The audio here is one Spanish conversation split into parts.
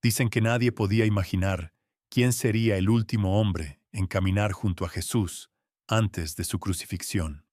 Dicen que nadie podía imaginar quién sería el último hombre en caminar junto a Jesús antes de su crucifixión.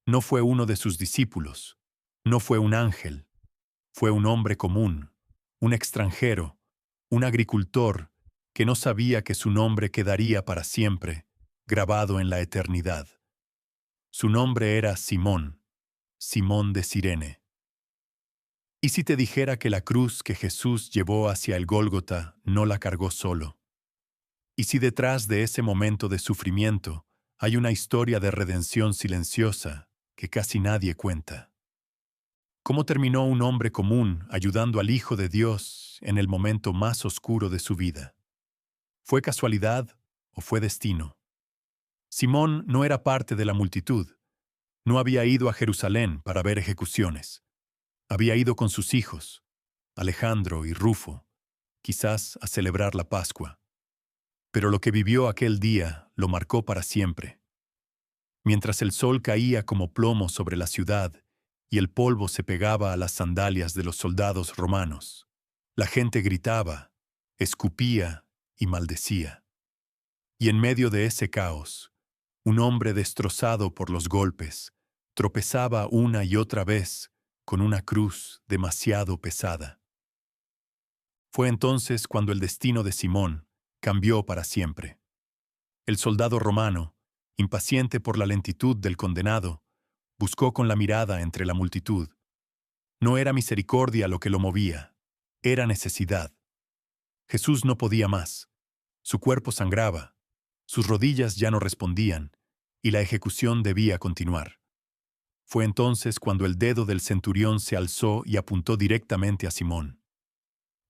No fue uno de sus discípulos, no fue un ángel, fue un hombre común, un extranjero, un agricultor que no sabía que su nombre quedaría para siempre, grabado en la eternidad. Su nombre era Simón, Simón de Cirene. ¿Y si te dijera que la cruz que Jesús llevó hacia el Gólgota no la cargó solo? ¿Y si detrás de ese momento de sufrimiento hay una historia de redención silenciosa que casi nadie cuenta? ¿Cómo terminó un hombre común ayudando al Hijo de Dios en el momento más oscuro de su vida? ¿Fue casualidad o fue destino? Simón no era parte de la multitud. No había ido a Jerusalén para ver ejecuciones. Había ido con sus hijos, Alejandro y Rufo, quizás a celebrar la Pascua. Pero lo que vivió aquel día lo marcó para siempre. Mientras el sol caía como plomo sobre la ciudad y el polvo se pegaba a las sandalias de los soldados romanos, la gente gritaba, escupía y maldecía. Y en medio de ese caos, un hombre destrozado por los golpes tropezaba una y otra vez con una cruz demasiado pesada. Fue entonces cuando el destino de Simón cambió para siempre. El soldado romano, impaciente por la lentitud del condenado, buscó con la mirada entre la multitud. No era misericordia lo que lo movía, era necesidad. Jesús no podía más. Su cuerpo sangraba, sus rodillas ya no respondían, y la ejecución debía continuar. Fue entonces cuando el dedo del centurión se alzó y apuntó directamente a Simón.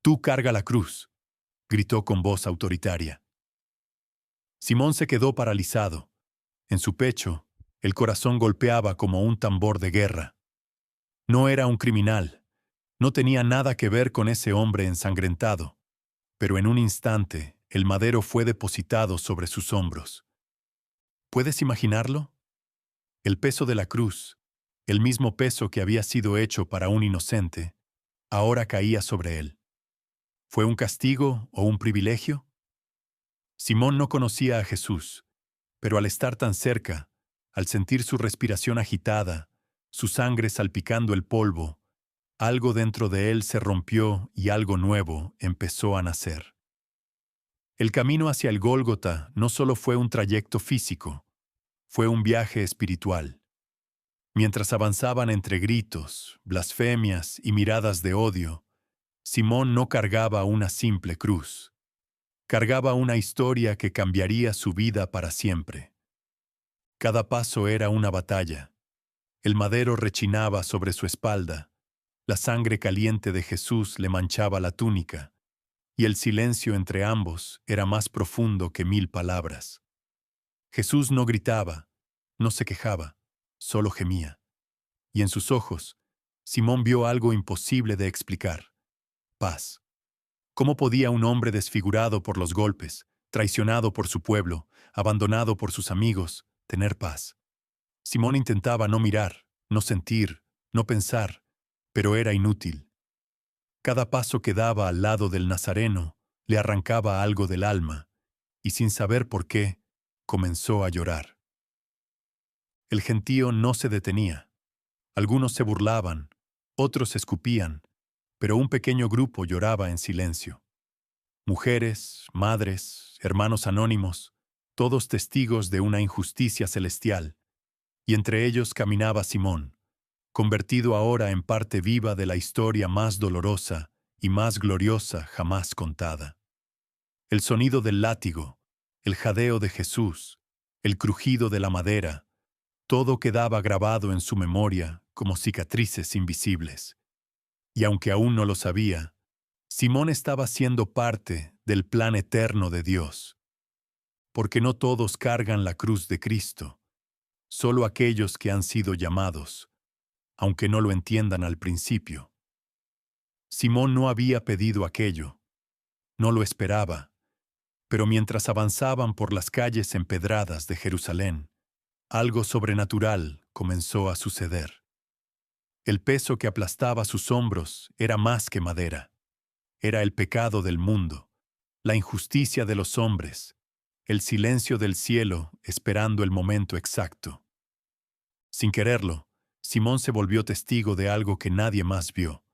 «Tú carga la cruz», gritó con voz autoritaria. Simón se quedó paralizado. En su pecho, el corazón golpeaba como un tambor de guerra. No era un criminal, no tenía nada que ver con ese hombre ensangrentado, pero en un instante el madero fue depositado sobre sus hombros. ¿Puedes imaginarlo? El peso de la cruz, el mismo peso que había sido hecho para un inocente, ahora caía sobre él. ¿Fue un castigo o un privilegio? Simón no conocía a Jesús, pero al estar tan cerca, al sentir su respiración agitada, su sangre salpicando el polvo, algo dentro de él se rompió y algo nuevo empezó a nacer. El camino hacia el Gólgota no solo fue un trayecto físico, fue un viaje espiritual. Mientras avanzaban entre gritos, blasfemias y miradas de odio, Simón no cargaba una simple cruz. Cargaba una historia que cambiaría su vida para siempre. Cada paso era una batalla. El madero rechinaba sobre su espalda, la sangre caliente de Jesús le manchaba la túnica, y el silencio entre ambos era más profundo que 1000 palabras. Jesús no gritaba, no se quejaba, solo gemía. Y en sus ojos, Simón vio algo imposible de explicar: paz. ¿Cómo podía un hombre desfigurado por los golpes, traicionado por su pueblo, abandonado por sus amigos, tener paz? Simón intentaba no mirar, no sentir, no pensar, pero era inútil. Cada paso que daba al lado del Nazareno le arrancaba algo del alma, y sin saber por qué, comenzó a llorar. El gentío no se detenía. Algunos se burlaban, otros escupían, pero un pequeño grupo lloraba en silencio. Mujeres, madres, hermanos anónimos, todos testigos de una injusticia celestial, y entre ellos caminaba Simón, convertido ahora en parte viva de la historia más dolorosa y más gloriosa jamás contada. El sonido del látigo, el jadeo de Jesús, el crujido de la madera, todo quedaba grabado en su memoria como cicatrices invisibles. Y aunque aún no lo sabía, Simón estaba siendo parte del plan eterno de Dios. Porque no todos cargan la cruz de Cristo, solo aquellos que han sido llamados, aunque no lo entiendan al principio. Simón no había pedido aquello, no lo esperaba, pero mientras avanzaban por las calles empedradas de Jerusalén, algo sobrenatural comenzó a suceder. El peso que aplastaba sus hombros era más que madera. era el pecado del mundo, la injusticia de los hombres, el silencio del cielo esperando el momento exacto. Sin quererlo, Simón se volvió testigo de algo que nadie más vio.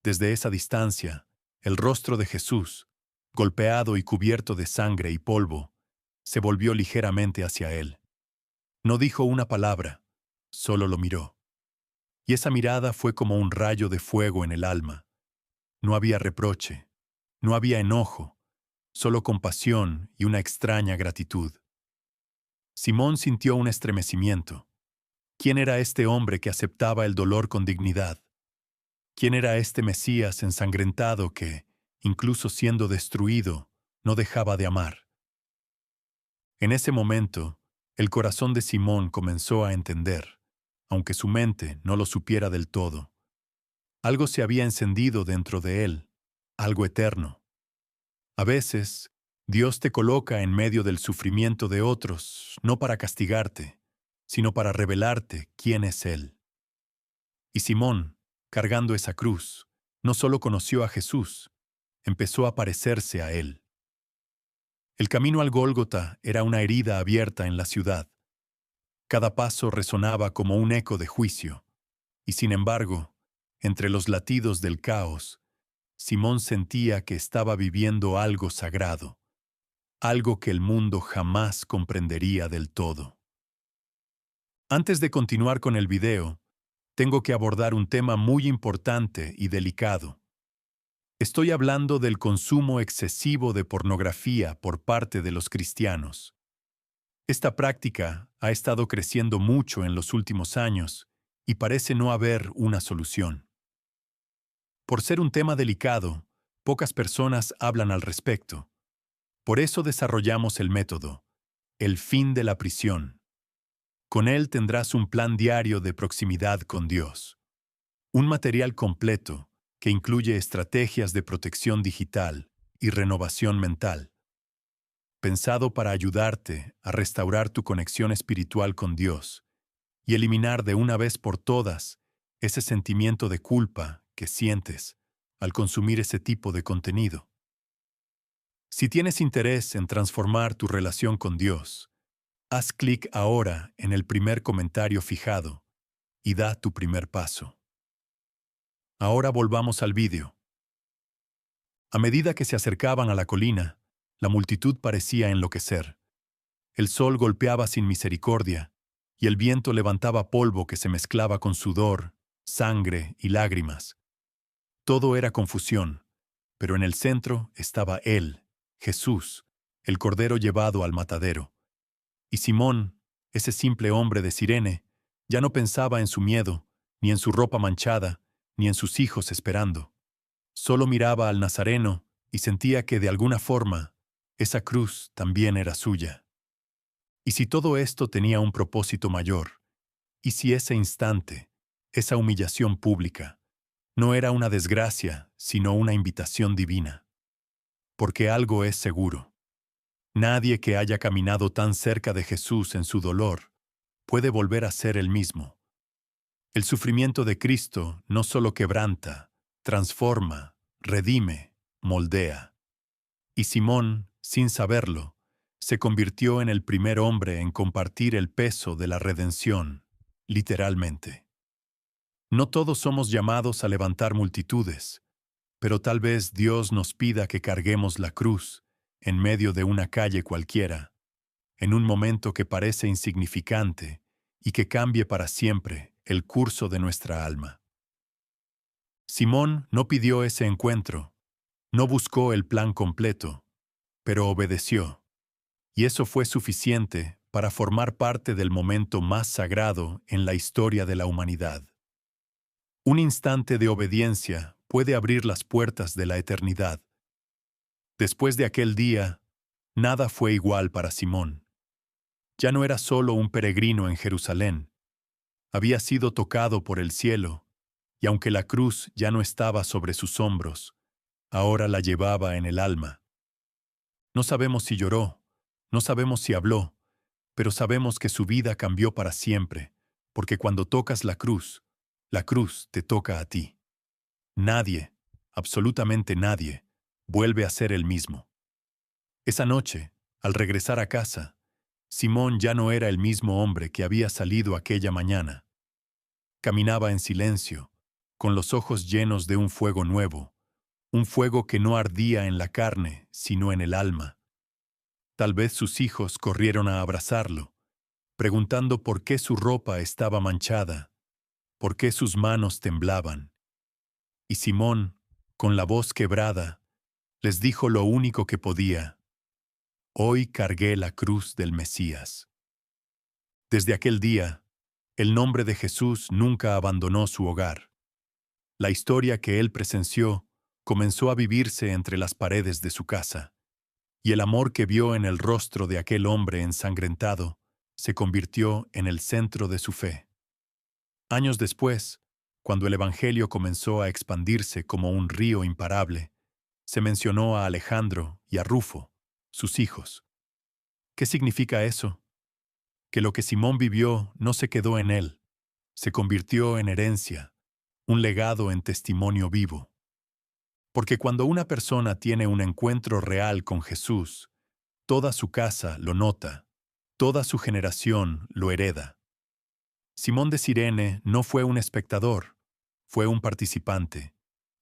Desde esa distancia, el rostro de Jesús, golpeado y cubierto de sangre y polvo, se volvió ligeramente hacia él. No dijo una palabra, solo lo miró. Y esa mirada fue como un rayo de fuego en el alma. No había reproche, no había enojo, solo compasión y una extraña gratitud. Simón sintió un estremecimiento. ¿Quién era este hombre que aceptaba el dolor con dignidad? ¿Quién era este Mesías ensangrentado que, incluso siendo destruido, no dejaba de amar? En ese momento, el corazón de Simón comenzó a entender, aunque su mente no lo supiera del todo. Algo se había encendido dentro de él, algo eterno. A veces, Dios te coloca en medio del sufrimiento de otros, no para castigarte, sino para revelarte quién es Él. Y Simón, cargando esa cruz, no solo conoció a Jesús, empezó a parecerse a Él. El camino al Gólgota era una herida abierta en la ciudad. Cada paso resonaba como un eco de juicio, y sin embargo, entre los latidos del caos, Simón sentía que estaba viviendo algo sagrado, algo que el mundo jamás comprendería del todo. Antes de continuar con el video, tengo que abordar un tema muy importante y delicado. Estoy hablando del consumo excesivo de pornografía por parte de los cristianos. Esta práctica ha estado creciendo mucho en los últimos años y parece no haber una solución. Por ser un tema delicado, pocas personas hablan al respecto. Por eso desarrollamos el método, el fin de la prisión. Con él tendrás un plan diario de proximidad con Dios. Un material completo que incluye estrategias de protección digital y renovación mental, pensado para ayudarte a restaurar tu conexión espiritual con Dios y eliminar de una vez por todas ese sentimiento de culpa que sientes al consumir ese tipo de contenido. Si tienes interés en transformar tu relación con Dios, haz clic ahora en el primer comentario fijado y da tu primer paso. Ahora volvamos al vídeo. A medida que se acercaban a la colina, la multitud parecía enloquecer. El sol golpeaba sin misericordia, y el viento levantaba polvo que se mezclaba con sudor, sangre y lágrimas. Todo era confusión, pero en el centro estaba Él, Jesús, el Cordero llevado al matadero. Y Simón, ese simple hombre de Cirene, ya no pensaba en su miedo, ni en su ropa manchada, ni en sus hijos esperando. Solo miraba al Nazareno y sentía que de alguna forma esa cruz también era suya. Y si todo esto tenía un propósito mayor, y si ese instante, esa humillación pública, no era una desgracia, sino una invitación divina. Porque algo es seguro. Nadie que haya caminado tan cerca de Jesús en su dolor puede volver a ser el mismo. El sufrimiento de Cristo no solo quebranta, transforma, redime, moldea. Y Simón, sin saberlo, se convirtió en el primer hombre en compartir el peso de la redención, literalmente. No todos somos llamados a levantar multitudes, pero tal vez Dios nos pida que carguemos la cruz en medio de una calle cualquiera, en un momento que parece insignificante y que cambie para siempre el curso de nuestra alma. Simón no pidió ese encuentro, no buscó el plan completo, pero obedeció, y eso fue suficiente para formar parte del momento más sagrado en la historia de la humanidad. Un instante de obediencia puede abrir las puertas de la eternidad. Después de aquel día, nada fue igual para Simón. Ya no era solo un peregrino en Jerusalén. Había sido tocado por el cielo, y aunque la cruz ya no estaba sobre sus hombros, ahora la llevaba en el alma. No sabemos si lloró, no sabemos si habló, pero sabemos que su vida cambió para siempre, porque cuando tocas la cruz te toca a ti. Nadie, absolutamente nadie, vuelve a ser el mismo. Esa noche, al regresar a casa, Simón ya no era el mismo hombre que había salido aquella mañana. Caminaba en silencio, con los ojos llenos de un fuego nuevo, un fuego que no ardía en la carne, sino en el alma. Tal vez sus hijos corrieron a abrazarlo, preguntando por qué su ropa estaba manchada, por qué sus manos temblaban. Y Simón, con la voz quebrada, les dijo lo único que podía: hoy cargué la cruz del Mesías. Desde aquel día, el nombre de Jesús nunca abandonó su hogar. La historia que él presenció comenzó a vivirse entre las paredes de su casa, y el amor que vio en el rostro de aquel hombre ensangrentado se convirtió en el centro de su fe. Años después, cuando el Evangelio comenzó a expandirse como un río imparable, se mencionó a Alejandro y a Rufo, sus hijos. ¿Qué significa eso? Que lo que Simón vivió no se quedó en él, se convirtió en herencia, un legado en testimonio vivo. Porque cuando una persona tiene un encuentro real con Jesús, toda su casa lo nota, toda su generación lo hereda. Simón de Cirene no fue un espectador, fue un participante,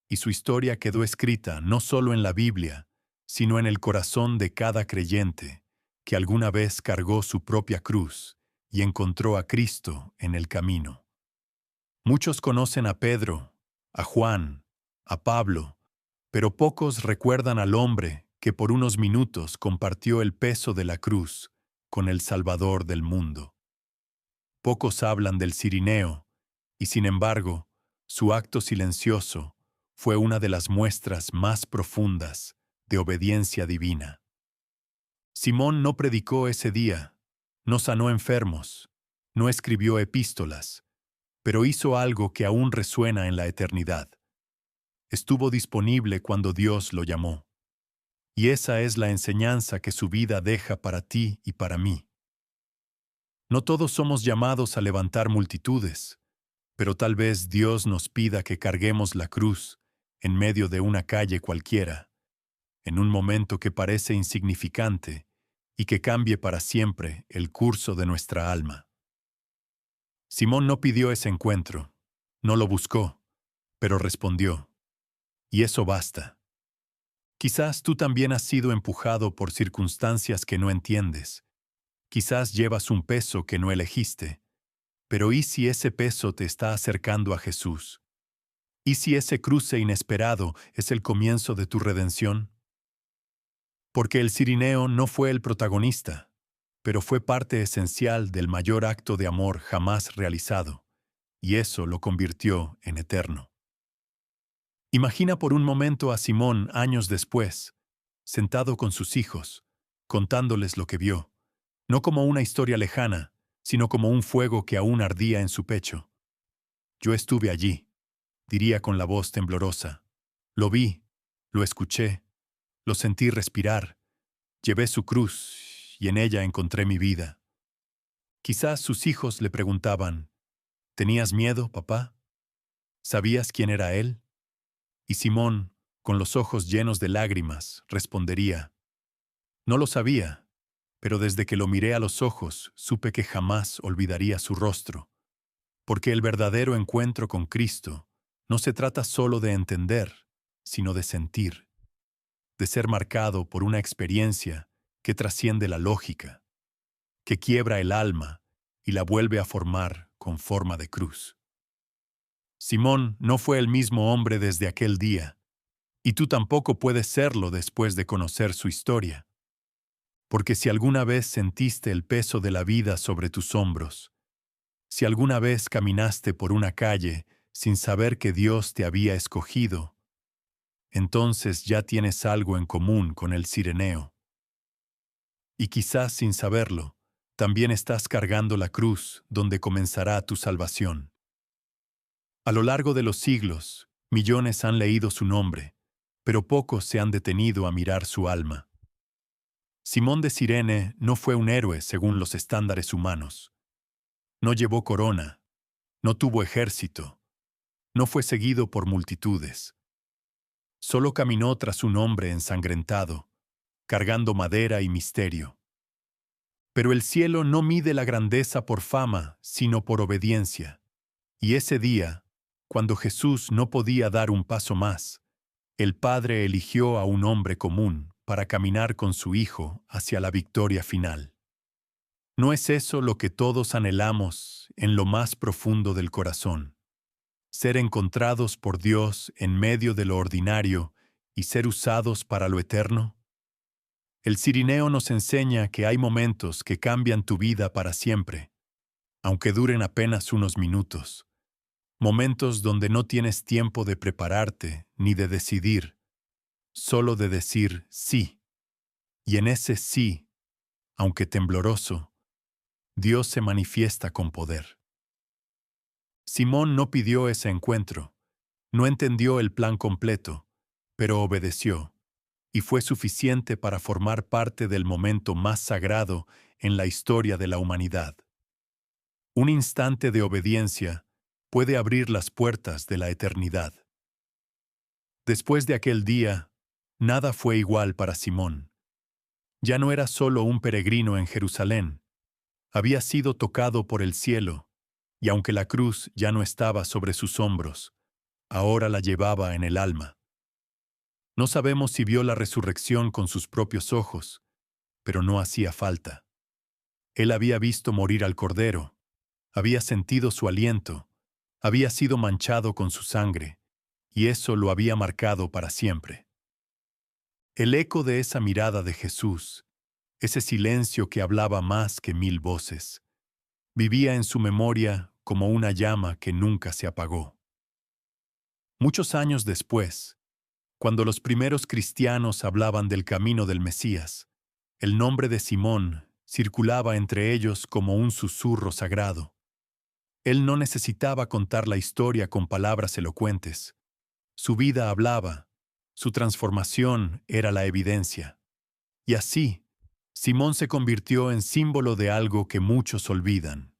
y su historia quedó escrita no solo en la Biblia, sino en el corazón de cada creyente que alguna vez cargó su propia cruz y encontró a Cristo en el camino. Muchos conocen a Pedro, a Juan, a Pablo, pero pocos recuerdan al hombre que por unos minutos compartió el peso de la cruz con el Salvador del mundo. Pocos hablan del Cirineo, y sin embargo, su acto silencioso fue una de las muestras más profundas de obediencia divina. Simón no predicó ese día, no sanó enfermos, no escribió epístolas, pero hizo algo que aún resuena en la eternidad. Estuvo disponible cuando Dios lo llamó. Y esa es la enseñanza que su vida deja para ti y para mí. No todos somos llamados a levantar multitudes, pero tal vez Dios nos pida que carguemos la cruz en medio de una calle cualquiera, en un momento que parece insignificante y que cambie para siempre el curso de nuestra alma. Simón no pidió ese encuentro, no lo buscó, pero respondió, y eso basta. Quizás tú también has sido empujado por circunstancias que no entiendes. Quizás llevas un peso que no elegiste, pero ¿y si ese peso te está acercando a Jesús? ¿Y si ese cruce inesperado es el comienzo de tu redención? Porque el Cirineo no fue el protagonista, pero fue parte esencial del mayor acto de amor jamás realizado, y eso lo convirtió en eterno. Imagina por un momento a Simón años después, sentado con sus hijos, contándoles lo que vio, no como una historia lejana, sino como un fuego que aún ardía en su pecho. Yo estuve allí, diría con la voz temblorosa. Lo vi, lo escuché, lo sentí respirar, llevé su cruz y en ella encontré mi vida. Quizás sus hijos le preguntaban, ¿tenías miedo, papá? ¿Sabías quién era él? Y Simón, con los ojos llenos de lágrimas, respondería, no lo sabía, pero desde que lo miré a los ojos supe que jamás olvidaría su rostro, porque el verdadero encuentro con Cristo no se trata solo de entender, sino de sentir, de ser marcado por una experiencia que trasciende la lógica, que quiebra el alma y la vuelve a formar con forma de cruz. Simón no fue el mismo hombre desde aquel día, y tú tampoco puedes serlo después de conocer su historia. Porque si alguna vez sentiste el peso de la vida sobre tus hombros, si alguna vez caminaste por una calle sin saber que Dios te había escogido, entonces ya tienes algo en común con el Cireneo. Y quizás sin saberlo, también estás cargando la cruz donde comenzará tu salvación. A lo largo de los siglos, millones han leído su nombre, pero pocos se han detenido a mirar su alma. Simón de Cirene no fue un héroe según los estándares humanos. No llevó corona, no tuvo ejército, no fue seguido por multitudes. Solo caminó tras un hombre ensangrentado, cargando madera y misterio. Pero el cielo no mide la grandeza por fama, sino por obediencia. Y ese día, cuando Jesús no podía dar un paso más, el Padre eligió a un hombre común para caminar con su Hijo hacia la victoria final. ¿No es eso lo que todos anhelamos en lo más profundo del corazón? Ser encontrados por Dios en medio de lo ordinario y ser usados para lo eterno. El Cirineo nos enseña que hay momentos que cambian tu vida para siempre, aunque duren apenas unos minutos. Momentos donde no tienes tiempo de prepararte ni de decidir, solo de decir sí. Y en ese sí, aunque tembloroso, Dios se manifiesta con poder. Simón no pidió ese encuentro, no entendió el plan completo, pero obedeció, y fue suficiente para formar parte del momento más sagrado en la historia de la humanidad. Un instante de obediencia puede abrir las puertas de la eternidad. Después de aquel día, nada fue igual para Simón. Ya no era solo un peregrino en Jerusalén, había sido tocado por el cielo, y aunque la cruz ya no estaba sobre sus hombros, ahora la llevaba en el alma. No sabemos si vio la resurrección con sus propios ojos, pero no hacía falta. Él había visto morir al Cordero, había sentido su aliento, había sido manchado con su sangre, y eso lo había marcado para siempre. El eco de esa mirada de Jesús, ese silencio que hablaba más que 1000 voces, vivía en su memoria como una llama que nunca se apagó. Muchos años después, cuando los primeros cristianos hablaban del camino del Mesías, el nombre de Simón circulaba entre ellos como un susurro sagrado. Él no necesitaba contar la historia con palabras elocuentes. Su vida hablaba, su transformación era la evidencia. Y así, Simón se convirtió en símbolo de algo que muchos olvidan.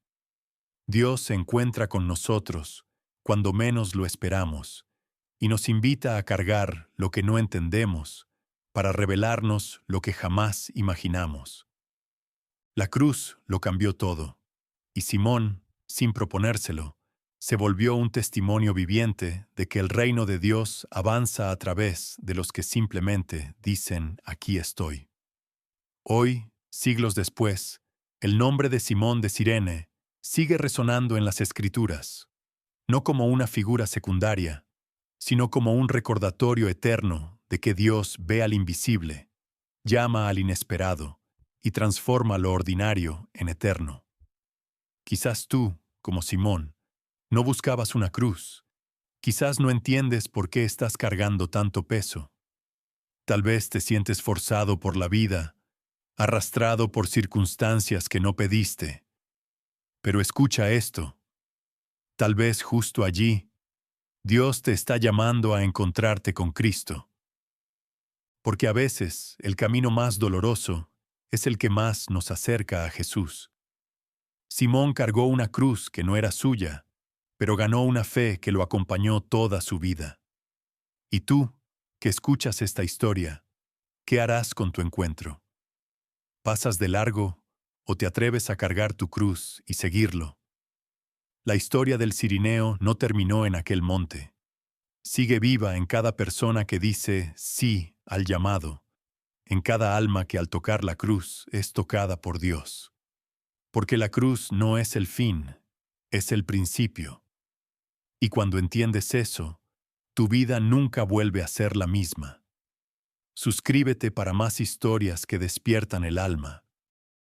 Dios se encuentra con nosotros cuando menos lo esperamos y nos invita a cargar lo que no entendemos para revelarnos lo que jamás imaginamos. La cruz lo cambió todo, y Simón, sin proponérselo, se volvió un testimonio viviente de que el reino de Dios avanza a través de los que simplemente dicen aquí estoy. Hoy, siglos después, el nombre de Simón de Cirene sigue resonando en las Escrituras, no como una figura secundaria, sino como un recordatorio eterno de que Dios ve al invisible, llama al inesperado y transforma lo ordinario en eterno. Quizás tú, como Simón, no buscabas una cruz. Quizás no entiendes por qué estás cargando tanto peso. Tal vez te sientes forzado por la vida, arrastrado por circunstancias que no pediste. Pero escucha esto. Tal vez justo allí, Dios te está llamando a encontrarte con Cristo. Porque a veces el camino más doloroso es el que más nos acerca a Jesús. Simón cargó una cruz que no era suya, pero ganó una fe que lo acompañó toda su vida. ¿Y tú, que escuchas esta historia, qué harás con tu encuentro? ¿Pasas de largo o te atreves a cargar tu cruz y seguirlo? La historia del Cirineo no terminó en aquel monte. Sigue viva en cada persona que dice sí al llamado, en cada alma que al tocar la cruz es tocada por Dios. Porque la cruz no es el fin, es el principio. Y cuando entiendes eso, tu vida nunca vuelve a ser la misma. Suscríbete para más historias que despiertan el alma.